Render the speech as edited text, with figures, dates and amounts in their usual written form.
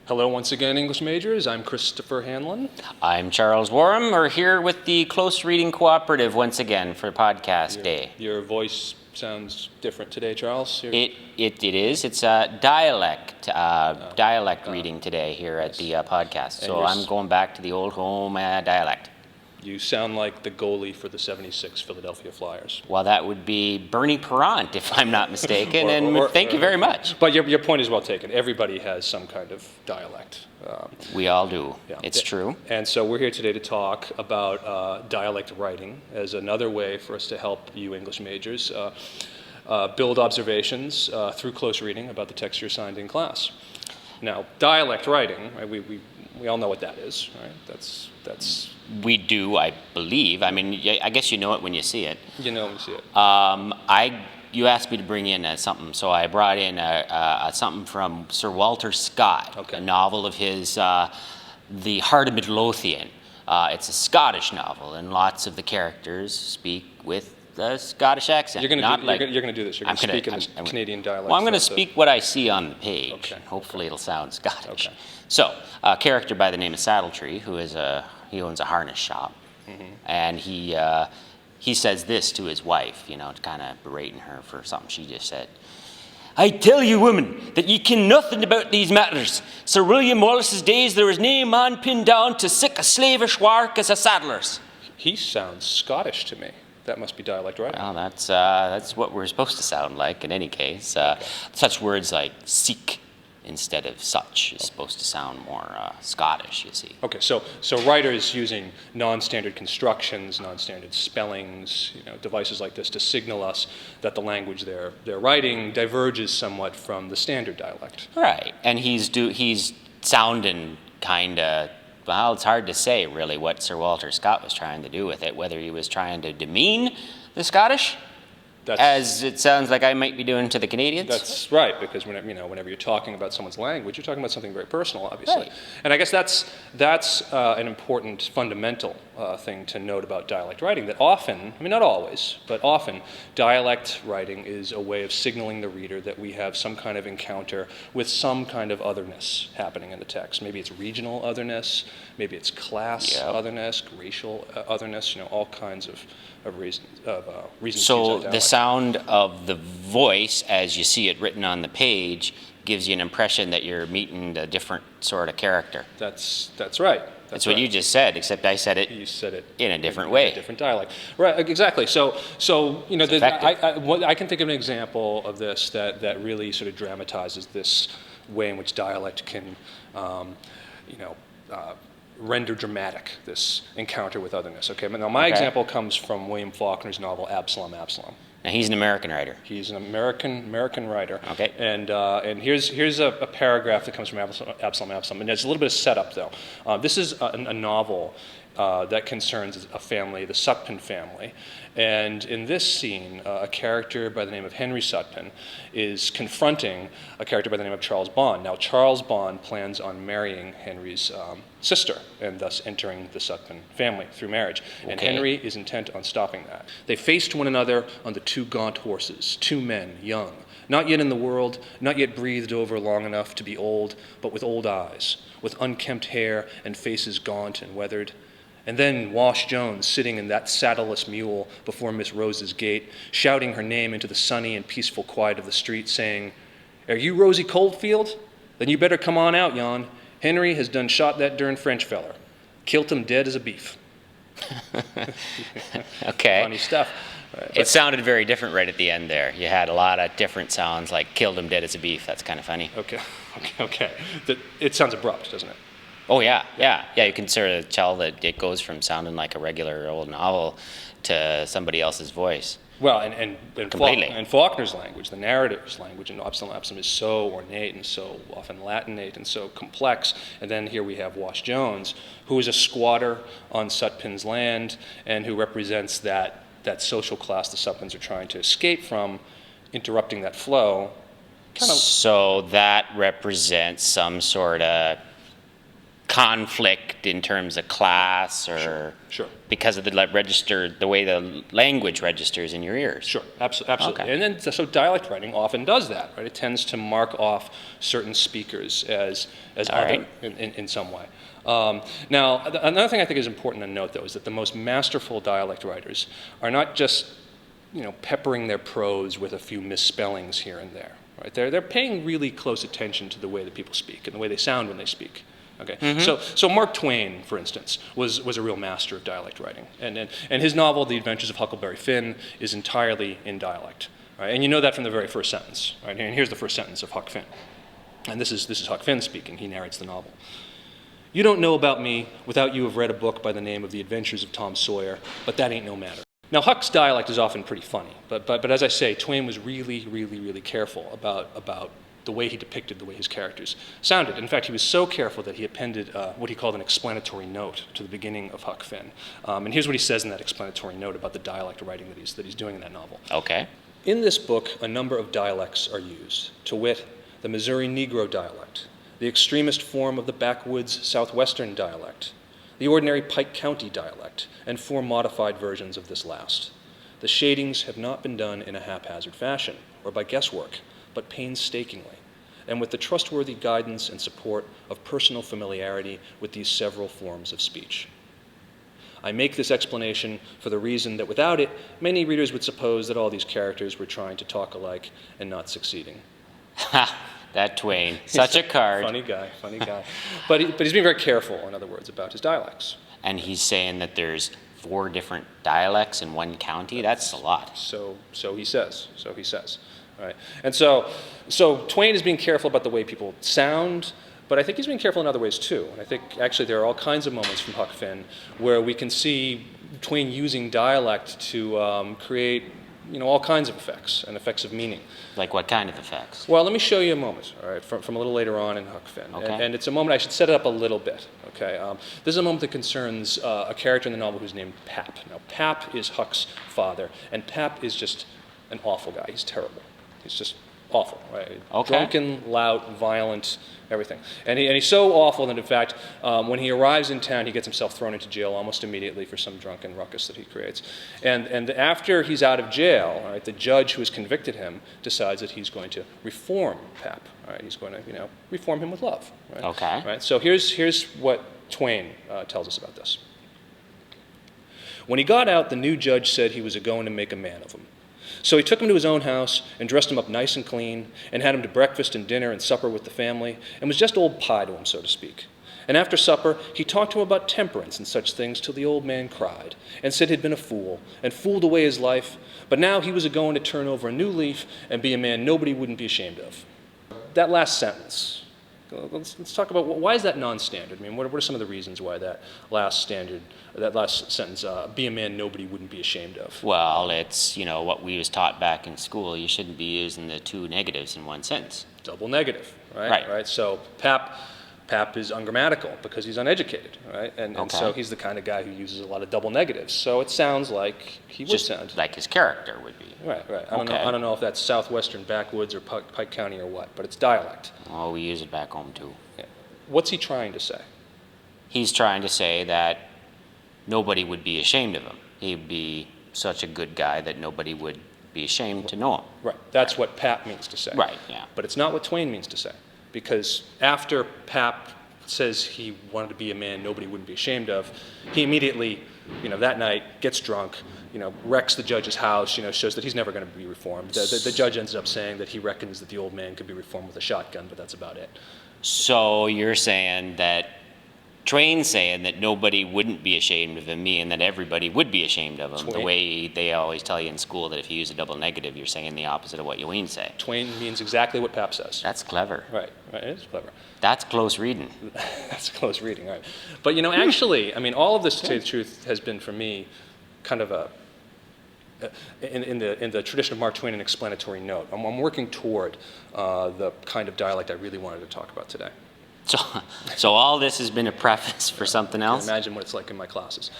Hello once again, English majors. I'm Christopher Hanlon. I'm Charles Warham. We're here with the Close Reading Cooperative once again for podcast day. Your voice sounds different today, Charles. It is. It's a dialect reading today here at the podcast. So I'm going back to the old home dialect. You sound like the goalie for the 76 Philadelphia Flyers. Well, that would be Bernie Parent, if I'm not mistaken, thank you very much. But your point is well taken. Everybody has some kind of dialect. We all do. Yeah. It's true. And so we're here today to talk about dialect writing as another way for us to help you English majors build observations through close reading about the text you're assigned in class. Now, dialect writing, right, we all know what that is, right? That's. We do, I believe. I mean, I guess you know it when you see it. You know when you see it. You asked me to bring in something, so I brought in something from Sir Walter Scott, a novel of his, The Heart of Midlothian. It's a Scottish novel, and lots of the characters speak with the Scottish accent. You're going to do this. You're going to speak in this Canadian dialect. Well, I'm going to speak what I see on the page. Okay. Hopefully it'll sound Scottish. Okay. So, a character by the name of Saddletree, who is he owns a harness shop, and he says this to his wife, you know, kind of berating her for something she just said. "I tell you, woman, that ye ken nothing about these matters. Sir William Wallace's days there was nae man pinned down to sic a slavish wark as a saddler's." He sounds Scottish to me. That must be dialect writing. Well, that's what we're supposed to sound like in any case. Such words like seek instead of such is supposed to sound more Scottish, you see. Okay, so writers using non-standard constructions, non-standard spellings, devices like this to signal us that the language they're writing diverges somewhat from the standard dialect. Right, and he's sounding kind of, well, it's hard to say really what Sir Walter Scott was trying to do with it, whether he was trying to demean the Scottish, as it sounds like I might be doing to the Canadians. That's right, because whenever you're talking about someone's language, you're talking about something very personal, obviously. Right. And I guess that's an important fundamental thing to note about dialect writing, that often, I mean not always, but often, dialect writing is a way of signaling the reader that we have some kind of encounter with some kind of otherness happening in the text. Maybe it's regional otherness, maybe it's class otherness, racial otherness, all kinds of reasons. So the sound of the voice, as you see it written on the page, gives you an impression that you're meeting a different sort of character. That's right. That's what you just said, except I said it. You said it in a different way, a different dialect. Right, exactly. So I can think of an example of this that really sort of dramatizes this way in which dialect can, render dramatic this encounter with otherness. Okay, now my example comes from William Faulkner's novel Absalom, Absalom. Now he's an American writer. He's an American writer. Okay. And here's a paragraph that comes from Absalom, Absalom. And there's a little bit of setup though. This is a novel that concerns a family, the Sutpen family. And in this scene, a character by the name of Henry Sutpen is confronting a character by the name of Charles Bond. Now, Charles Bond plans on marrying Henry's sister and thus entering the Sutpen family through marriage. Okay. And Henry is intent on stopping that. They faced one another on the two gaunt horses, two men, young, not yet in the world, not yet breathed over long enough to be old, but with old eyes, with unkempt hair and faces gaunt and weathered. And then Wash Jones sitting in that saddleless mule before Miss Rose's gate, shouting her name into the sunny and peaceful quiet of the street, saying, "Are you Rosie Coldfield? Then you better come on out, yon. Henry has done shot that dern French feller. Kilt him dead as a beef." Okay. Funny stuff. Right, it sounded very different right at the end there. You had a lot of different sounds, like killed him dead as a beef. That's kind of funny. Okay. It sounds abrupt, doesn't it? Oh, yeah. You can sort of tell that it goes from sounding like a regular old novel to somebody else's voice. Well, and Faulkner's language, the narrative's language in Absalom, Absalom is so ornate and so often Latinate and so complex. And then here we have Wash Jones, who is a squatter on Sutpen's land and who represents that social class the Sutpens are trying to escape from, interrupting that flow. So that represents some sort of conflict in terms of class or Sure. because of the way the language registers in your ears? Sure, absolutely. Okay. And then, so dialect writing often does that, right? It tends to mark off certain speakers as All other right. in some way. Now, another thing I think is important to note, though, is that the most masterful dialect writers are not just, peppering their prose with a few misspellings here and there, right? They're paying really close attention to the way that people speak and the way they sound when they speak. Okay, so Mark Twain, for instance, was a real master of dialect writing, and his novel, The Adventures of Huckleberry Finn, is entirely in dialect, right? And you know that from the very first sentence, right? And here's the first sentence of Huck Finn, and this is Huck Finn speaking. He narrates the novel. You don't know about me without you have read a book by the name of The Adventures of Tom Sawyer, but that ain't no matter. Now, Huck's dialect is often pretty funny, but as I say, Twain was really, really, really careful about the way he depicted the way his characters sounded. In fact, he was so careful that he appended what he called an explanatory note to the beginning of Huck Finn. And here's what he says in that explanatory note about the dialect writing that he's doing in that novel. Okay. In this book, a number of dialects are used, to wit, the Missouri Negro dialect, the extremist form of the backwoods Southwestern dialect, the ordinary Pike County dialect, and 4 modified versions of this last. The shadings have not been done in a haphazard fashion or by guesswork, but painstakingly, and with the trustworthy guidance and support of personal familiarity with these several forms of speech. I make this explanation for the reason that without it, many readers would suppose that all these characters were trying to talk alike and not succeeding. Ha! That Twain. Such a card. Funny guy. But he's being very careful, in other words, about his dialects. And he's saying that there's 4 different dialects in one county. That's a lot. So he says. Right. And so Twain is being careful about the way people sound, but I think he's being careful in other ways too. And I think actually there are all kinds of moments from Huck Finn where we can see Twain using dialect to create all kinds of effects and effects of meaning. Like what kind of effects? Well, let me show you a moment, all right, from a little later on in Huck Finn. Okay. And it's a moment, I should set it up a little bit, okay? This is a moment that concerns a character in the novel who's named Pap. Now, Pap is Huck's father, and Pap is just an awful guy. He's terrible. He's just awful, right? Okay. Drunken, loud, violent, everything. And he's so awful that, in fact, when he arrives in town, he gets himself thrown into jail almost immediately for some drunken ruckus that he creates. And after he's out of jail, right, the judge who has convicted him decides that he's going to reform Pap. Right? He's going to, reform him with love. Right? Okay. Right? So here's what Twain tells us about this. When he got out, the new judge said he was a-going to make a man of him. So he took him to his own house and dressed him up nice and clean and had him to breakfast and dinner and supper with the family and was just old pie to him, so to speak. And after supper, he talked to him about temperance and such things till the old man cried and said he'd been a fool and fooled away his life, but now he was a-going to turn over a new leaf and be a man nobody wouldn't be ashamed of. That last sentence, let's talk about why is that non-standard? I mean, what are some of the reasons why that last sentence, be a man nobody wouldn't be ashamed of? Well, it's, what we was taught back in school. You shouldn't be using the 2 negatives in one sentence. Double negative, right? Right. So Pap is ungrammatical because he's uneducated, right? And so he's the kind of guy who uses a lot of double negatives. So it sounds like he would sound like his character would be. Right. I don't know if that's Southwestern backwoods or Pike County or what, but it's dialect. Oh, we use it back home too. Yeah. What's he trying to say? He's trying to say that nobody would be ashamed of him. He'd be such a good guy that nobody would be ashamed to know him. Right. That's what Pap means to say. Right, yeah. But it's not what Twain means to say. Because after Pap says he wanted to be a man nobody wouldn't be ashamed of, he immediately, that night gets drunk, wrecks the judge's house, shows that he's never going to be reformed. The judge ends up saying that he reckons that the old man could be reformed with a shotgun, but that's about it. So you're saying that Twain's saying that nobody wouldn't be ashamed of him, and that everybody would be ashamed of him. The way they always tell you in school that if you use a double negative, you're saying the opposite of what you mean say. Twain means exactly what Pap says. That's clever. Right, it is clever. That's close reading. That's close reading, right. But, actually, all of this, to tell you the truth, has been for me kind of in the tradition of Mark Twain, an explanatory note. I'm working toward the kind of dialect I really wanted to talk about today. So all this has been a preface for something else? Imagine what it's like in my classes.